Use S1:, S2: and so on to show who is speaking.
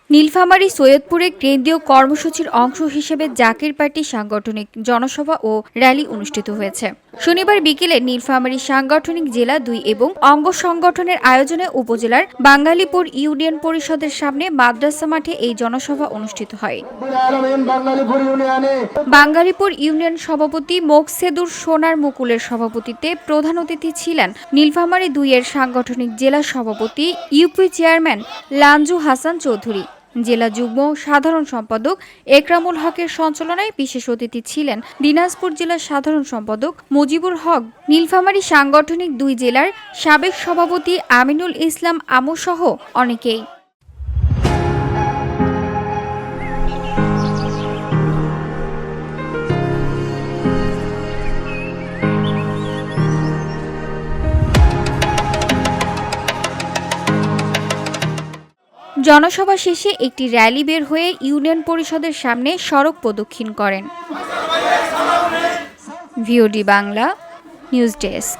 S1: নীলফামারী সৈয়দপুরে কেন্দ্রীয় কর্মসূচির অংশ হিসেবে জাকির পার্টি সাংগঠনিক জনসভা ও র্যালি অনুষ্ঠিত হয়েছে। শনিবার বিকেলে নীলফামারী সাংগঠনিক জেলা ২ এবং অঙ্গ সংগঠনের আয়োজনে উপজেলার বাঙ্গালীপুর ইউনিয়ন পরিষদের সামনে মাদ্রাসা মাঠে এই জনসভা অনুষ্ঠিত হয়। বাঙ্গালীপুর ইউনিয়ন সভাপতি মোকসেদুর সোনার মুকুলের সভাপতিত্বে প্রধান অতিথি ছিলেন নীলফামারী ২ এর সাংগঠনিক জেলা সভাপতি ইউপি চেয়ারম্যান লাঞ্জু হাসান চৌধুরী। জেলা যুগ্ম সাধারণ সম্পাদক একরামুল হকের সঞ্চালনায় বিশেষ অতিথি ছিলেন দিনাজপুর জেলার সাধারণ সম্পাদক মুজিবুর হক, নীলফামারী সাংগঠনিক ২ জেলার সাবেক সভাপতি আমিনুল ইসলাম আমু সহ অনেকেই। জনসভা শেষে একটি র্যালি বের হয়ে ইউনিয়ন পরিষদের সামনে সড়ক প্রদক্ষিণ করেন। VOD Bangla news desk.